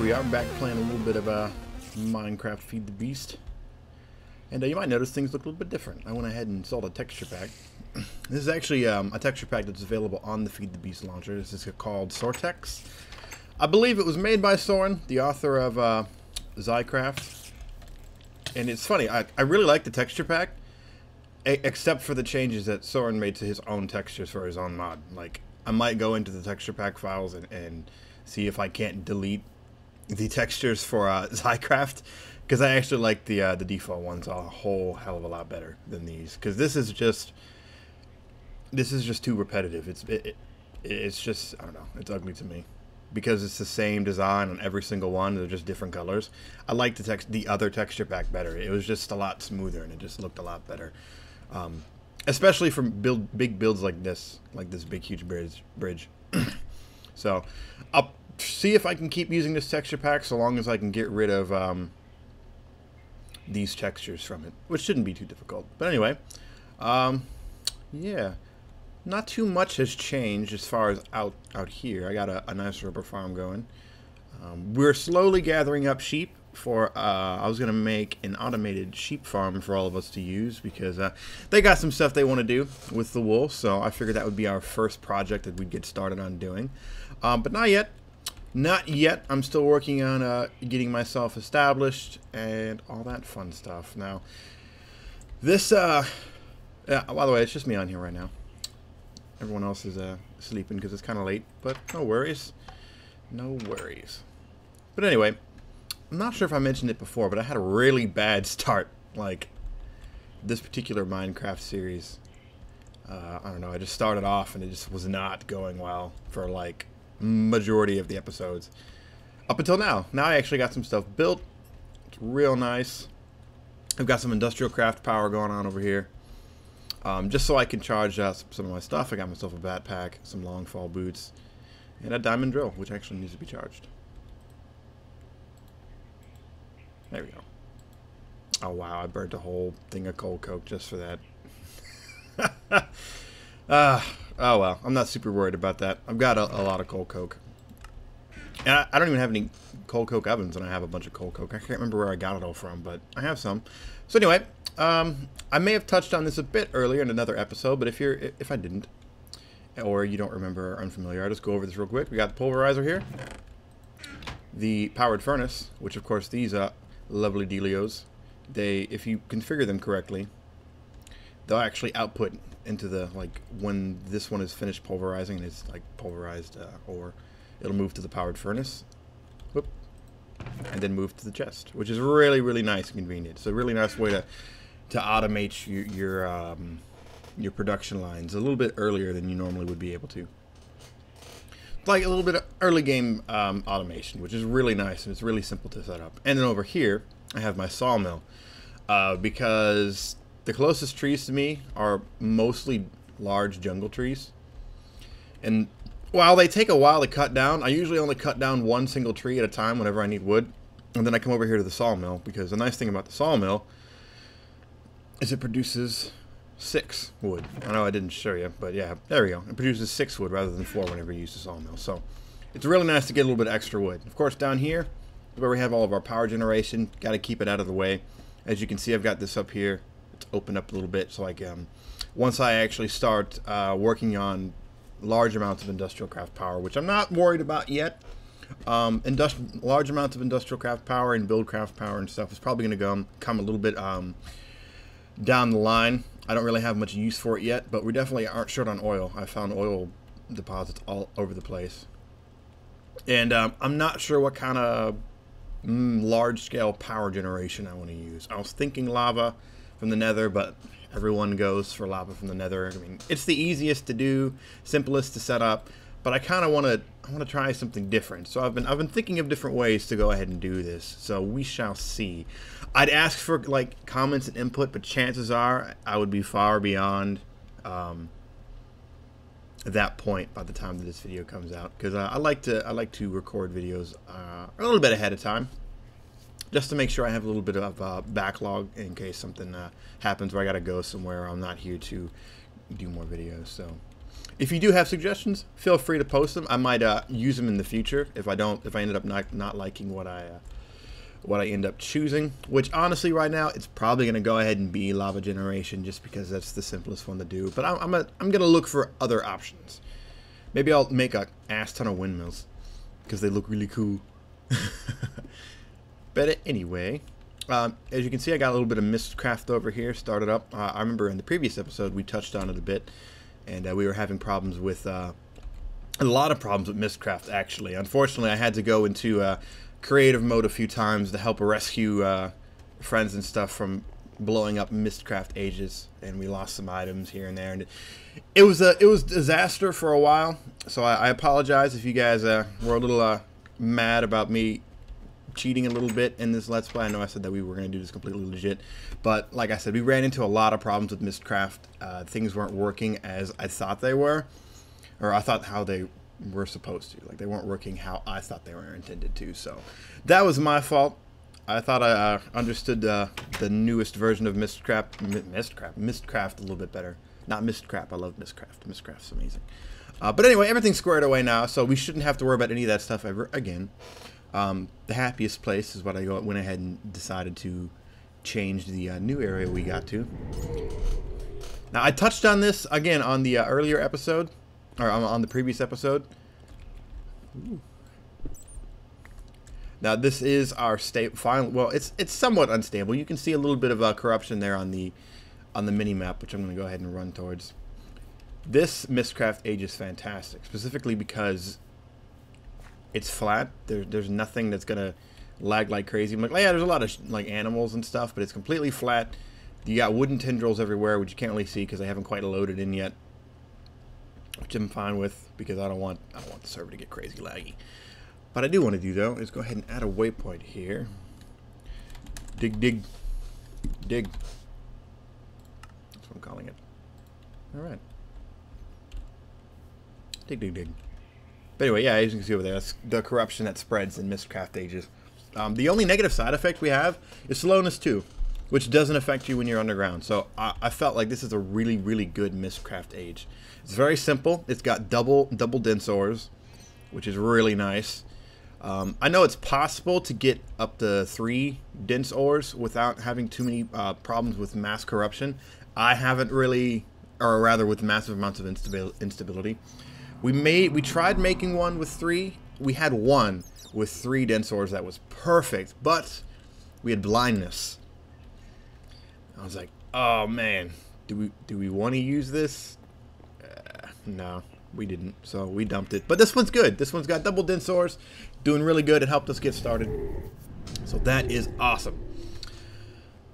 we are back playing a little bit of Minecraft Feed the Beast. And you might notice things look a little bit different. I went ahead and installed a texture pack. This is actually a texture pack that's available on the Feed the Beast launcher. This is called Sortex. I believe it was made by Soren, the author of Zycraft. And it's funny, I really like the texture pack, except for the changes that Soren made to his own textures for his own mod. Like, I might go into the texture pack files and see if I can't delete the textures for Zycraft, because I actually like the default ones a whole hell of a lot better than these. Because this is just too repetitive. It's just, I don't know, it's ugly to me. Because it's the same design on every single one, they're just different colors. I like the other texture pack better. It was just a lot smoother and it just looked a lot better. Especially from big builds like this big huge bridge. So I'll see if I can keep using this texture pack so long as I can get rid of these textures from it, which shouldn't be too difficult. But anyway, yeah. Not too much has changed as far as out here. I got a nice rubber farm going. We're slowly gathering up sheep for, I was going to make an automated sheep farm for all of us to use because they got some stuff they want to do with the wool. So I figured that would be our first project that we'd get started on doing. But not yet. Not yet. I'm still working on getting myself established and all that fun stuff. Now, this, yeah, by the way, it's just me on here right now. Everyone else is sleeping because it's kind of late, but no worries. No worries. But anyway, I'm not sure if I mentioned it before, but I had a really bad start, like, this particular Minecraft series. I don't know, I just started off and it just was not going well for, like, majority of the episodes. Up until now. Now I actually got some stuff built. It's real nice. I've got some industrial craft power going on over here. Just so I can charge some of my stuff. I got myself a backpack, some long fall boots, and a diamond drill, which actually needs to be charged. There we go. Oh wow, I burnt a whole thing of coal coke just for that. Oh well, I'm not super worried about that. I've got a lot of coal coke. And I don't even have any coal coke ovens, and I have a bunch of coal coke. I can't remember where I got it all from, but I have some. So anyway, I may have touched on this a bit earlier in another episode, but if I didn't, or you don't remember or are unfamiliar, I'll just go over this real quick. We got the pulverizer here, the powered furnace, which of course these lovely dealios, if you configure them correctly, they'll actually output into the, like, when this one is finished pulverizing and it's like pulverized ore, it'll move to the powered furnace. Whoop. And then move to the chest, which is really, really nice and convenient. It's a really nice way to automate your production lines a little bit earlier than you normally would be able to. Like a little bit of early game automation, which is really nice and it's really simple to set up. And then over here, I have my sawmill because the closest trees to me are mostly large jungle trees, and while they take a while to cut down, I usually only cut down one single tree at a time whenever I need wood. And then I come over here to the sawmill, because the nice thing about the sawmill is it produces 6 wood. I know I didn't show you, but yeah, there we go. It produces 6 wood rather than 4 whenever you use the sawmill. So it's really nice to get a little bit extra wood. Of course, down here is where we have all of our power generation. Got to keep it out of the way. As you can see, I've got this up here. It's opened up a little bit, so like once I actually start working on large amounts of industrial craft power, which I'm not worried about yet. Large amounts of industrial craft power and build craft power and stuff is probably going to come a little bit down the line. I don't really have much use for it yet, but we definitely aren't short on oil. I found oil deposits all over the place. And I'm not sure what kind of large-scale power generation I want to use. I was thinking lava from the nether, but everyone goes for lava from the nether. I mean, it's the easiest to do, simplest to set up, but I kind of want to try something different. So I've been thinking of different ways to go ahead and do this. So we shall see. I'd ask for like comments and input, but chances are I would be far beyond that point by the time that this video comes out, because I like to record videos a little bit ahead of time, just to make sure I have a little bit of backlog in case something happens where I gotta go somewhere. I'm not here to do more videos. So If you do have suggestions, feel free to post them. I might use them in the future if I ended up not liking what I end up choosing. Which honestly, right now, it's probably gonna go ahead and be lava generation just because that's the simplest one to do. But I'm gonna look for other options. Maybe I'll make a ass ton of windmills because they look really cool. But anyway, as you can see, I got a little bit of Mistcraft over here started up. I remember in the previous episode we touched on it a bit, and we were having problems with a lot of problems with Mistcraft. Actually, unfortunately, I had to go into creative mode a few times to help rescue friends and stuff from blowing up Mistcraft ages, and we lost some items here and there, and it was disaster for a while. So I apologize if you guys were a little mad about me cheating a little bit in this Let's Play. I know I said that we were going to do this completely legit, but like I said, we ran into a lot of problems with Mistcraft. Things weren't working as I thought they were, or I thought how they were supposed to. Like, they weren't working how I thought they were intended to. So that was my fault. I thought I understood the newest version of Mistcraft a little bit better. Not Mistcraft. I love Mistcraft. Mistcraft's amazing. But anyway, everything's squared away now, so we shouldn't have to worry about any of that stuff ever again. The happiest place is what I went ahead and decided to change the new area we got to. Now, I touched on this again on the earlier episode, or on the previous episode. Ooh. Now, this is our final. Well, it's somewhat unstable. You can see a little bit of corruption there on the mini map, which I'm going to go ahead and run towards. This Mistcraft age is fantastic, specifically because it's flat. There's nothing that's gonna lag like crazy. I'm like, oh, yeah, there's a lot of like animals and stuff, but it's completely flat. You got wooden tendrils everywhere, which you can't really see because they haven't quite loaded in yet, which I'm fine with because I don't want the server to get crazy laggy. What I do want to do though is go ahead and add a waypoint here. Dig, dig, dig. That's what I'm calling it. All right. Dig, dig, dig. But anyway, yeah, as you can see over there, that's the corruption that spreads in Mistcraft ages. The only negative side effect we have is slowness 2, which doesn't affect you when you're underground. So I felt like this is a really, really good Mistcraft age. It's very simple. It's got double dense ores, which is really nice. I know it's possible to get up to 3 dense ores without having too many problems with mass corruption. I haven't really, or rather with massive amounts of instability. We tried making one with 3. We had one with 3 dense ores that was perfect, but we had blindness. I was like, oh man, do we want to use this? No, we didn't, so we dumped it. But this one's good. This one's got double dense ores, doing really good. It helped us get started, so that is awesome.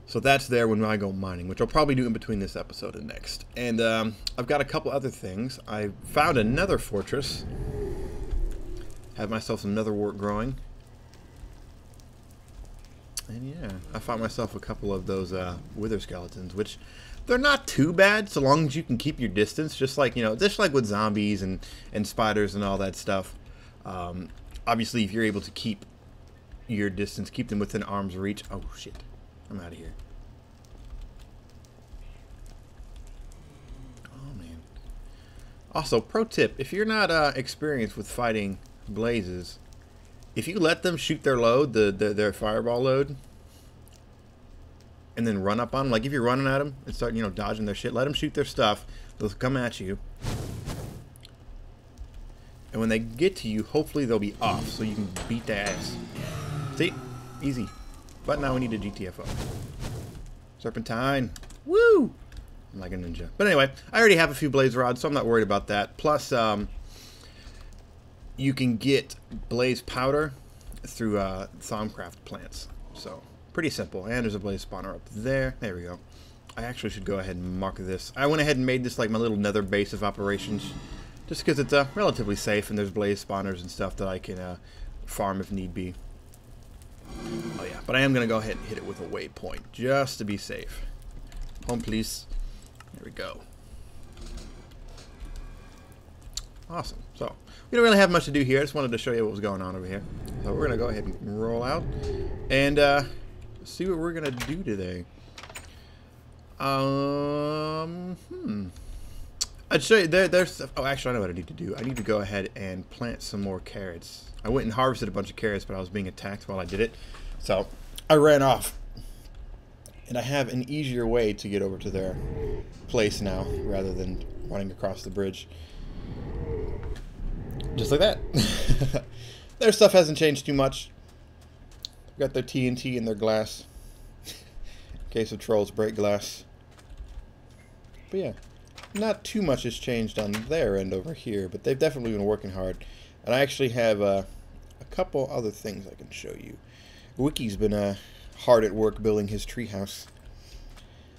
So that's there when I go mining, which I'll probably do in between this episode and next. And I've got a couple other things. I found another fortress. Have myself some nether wart growing. And yeah, I found myself a couple of those wither skeletons, which they're not too bad so long as you can keep your distance. Just like, you know, just like with zombies and spiders and all that stuff. Obviously, if you're able to keep your distance, keep them within arm's reach. Oh shit. I'm out of here. Oh man. Also, pro tip, if you're not experienced with fighting blazes, if you let them shoot their load, their fireball load, and then run up on them, like if you're running at them and start, you know, dodging their shit, let them shoot their stuff. They'll come at you. And when they get to you, hopefully they'll be off so you can beat their ass. See? Easy. But now we need a GTFO. Serpentine. Woo! I'm like a ninja. But anyway, I already have a few blaze rods, so I'm not worried about that. Plus, you can get blaze powder through Thaumcraft plants. So, pretty simple. And there's a blaze spawner up there. There we go. I actually should go ahead and mark this. I went ahead and made this like my little nether base of operations. Just because it's relatively safe and there's blaze spawners and stuff that I can farm if need be. Oh yeah, but I am going to go ahead and hit it with a waypoint, just to be safe. Home, please. There we go. Awesome. So, we don't really have much to do here. I just wanted to show you what was going on over here. So, we're going to go ahead and roll out and see what we're going to do today. I'd show you there's. Oh, actually, I know what I need to do. I need to go ahead and plant some more carrots. I went and harvested a bunch of carrots, but I was being attacked while I did it, so I ran off. And I have an easier way to get over to their place now, rather than running across the bridge. Just like that. Their stuff hasn't changed too much. Got their TNT in their glass. In case of trolls break glass. But yeah, not too much has changed on their end over here, but they've definitely been working hard. And I actually have a couple other things I can show you. Wiki's been hard at work building his treehouse.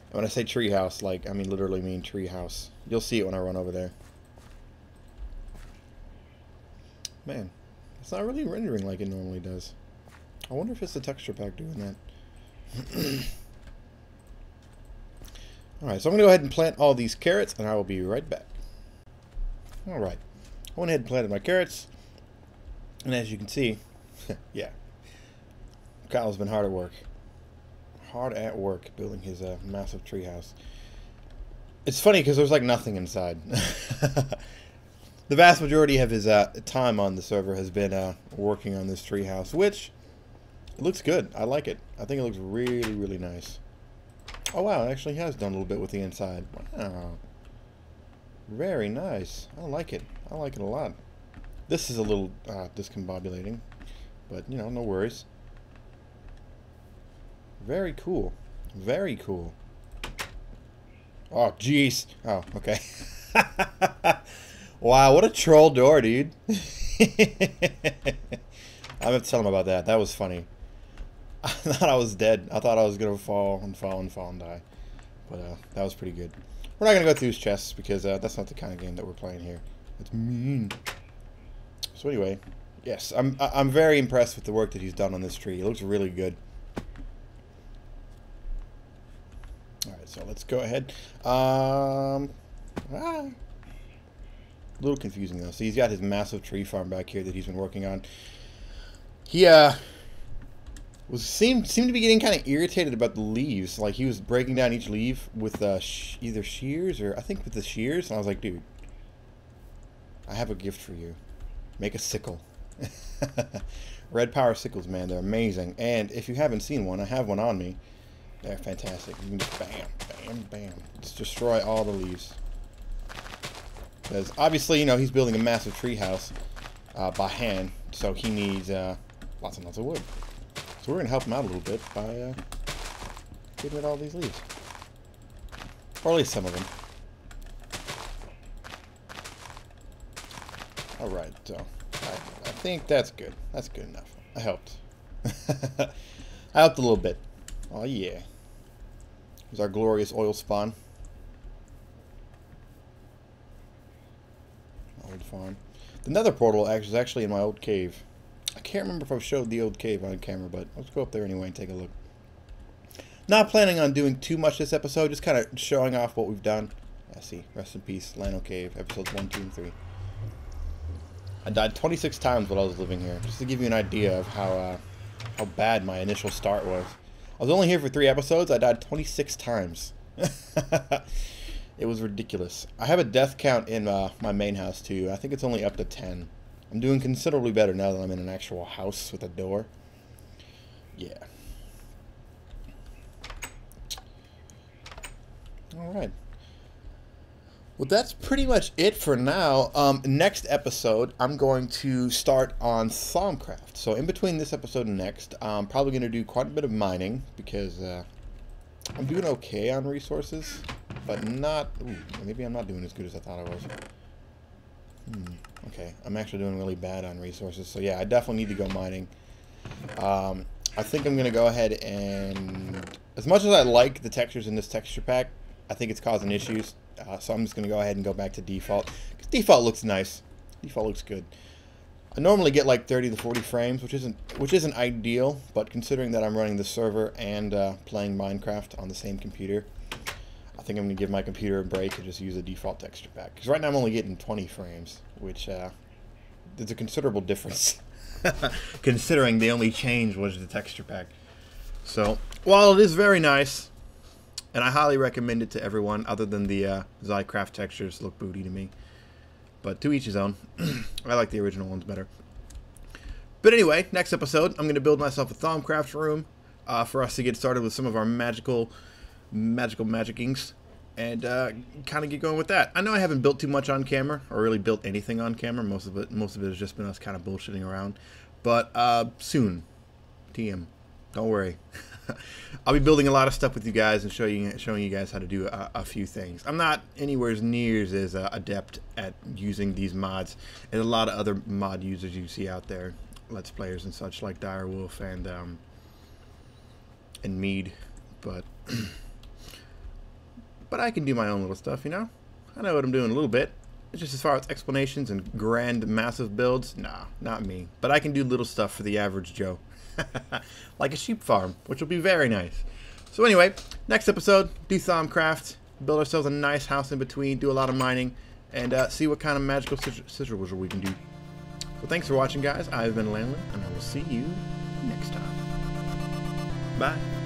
And when I say treehouse, like, I mean literally mean treehouse. You'll see it when I run over there. Man, it's not really rendering like it normally does. I wonder if it's the texture pack doing that. Alright, so I'm going to go ahead and plant all these carrots, and I will be right back. Alright, I went ahead and planted my carrots. And as you can see, yeah, Kyle's been hard at work. Hard at work building his massive treehouse. It's funny because there's like nothing inside. The vast majority of his time on the server has been working on this treehouse, which it looks good. I like it. I think it looks really, really nice. Oh wow, it actually has done a little bit with the inside. Wow. Very nice. I like it. I like it a lot. This is a little discombobulating, but you know, no worries. Very cool. Very cool. Oh, jeez. Oh, okay. Wow, what a troll door, dude. I have to tell him about that. That was funny. I thought I was dead. I thought I was going to fall and fall and fall and die. But that was pretty good. We're not going to go through his chests because that's not the kind of game that we're playing here. It's mean. So anyway, yes, I'm very impressed with the work that he's done on this tree. It looks really good. Alright, so let's go ahead. A little confusing though. So he's got his massive tree farm back here that he's been working on. He seemed to be getting kind of irritated about the leaves. Like he was breaking down each leaf with either shears or I think with the shears. And I was like, dude, I have a gift for you. Make a sickle. Red power sickles, man, they're amazing. And if you haven't seen one, I have one on me. They're fantastic. You can just bam, bam, bam. Just destroy all the leaves. Because obviously, you know, he's building a massive tree house by hand, so he needs lots and lots of wood. So we're going to help him out a little bit by getting rid of all these leaves. Or at least some of them. Alright, so I think that's good. That's good enough. I helped. I helped a little bit. Oh yeah. Here's our glorious oil spawn. Old farm. The nether portal is actually in my old cave. I can't remember if I showed the old cave on camera, but let's go up there anyway and take a look. Not planning on doing too much this episode, just kind of showing off what we've done. I see. Rest in peace, Lano Cave, episodes 1, 2, and 3. I died 26 times while I was living here, just to give you an idea of how bad my initial start was. I was only here for 3 episodes. I died 26 times. It was ridiculous. I have a death count in my main house too. I think it's only up to 10. I'm doing considerably better now that I'm in an actual house with a door. Yeah. Alright. Well, that's pretty much it for now. Next episode, I'm going to start on Thaumcraft. So in between this episode and next, I'm probably going to do quite a bit of mining because I'm doing okay on resources, but not... Ooh, maybe I'm not doing as good as I thought I was. Okay, I'm actually doing really bad on resources. So yeah, I definitely need to go mining. I think I'm going to go ahead and... As much as I like the textures in this texture pack, I think it's causing issues. So I'm just going to go ahead and go back to default. Because default looks nice. Default looks good. I normally get like 30 to 40 frames, which isn't ideal. But considering that I'm running the server and playing Minecraft on the same computer, I think I'm going to give my computer a break and just use a default texture pack. Because right now I'm only getting 20 frames, which there's a considerable difference. Considering the only change was the texture pack. So, while it is very nice, And I highly recommend it to everyone, other than the Zycraft textures look booty to me. But to each his own. I like the original ones better. But anyway, next episode, I'm going to build myself a Thaumcraft room for us to get started with some of our magickings. And kind of get going with that. I know I haven't built too much on camera, or really built anything on camera. Most of it has just been us kind of bullshitting around. But soon, TM, don't worry. I'll be building a lot of stuff with you guys and showing you guys how to do a few things. I'm not anywhere near as adept at using these mods as a lot of other mod users you see out there, Let's Players and such, like Direwolf and Mead, but. But I can do my own little stuff, you know? I know what I'm doing a little bit. It's just as far as explanations and grand, massive builds, nah, not me. But I can do little stuff for the average Joe. Like a sheep farm, which will be very nice. So anyway, next episode, do Thaumcraft, build ourselves a nice house in between, do a lot of mining, and see what kind of magical sigil we can do. So thanks for watching, guys. I've been Landlin, and I will see you next time. Bye.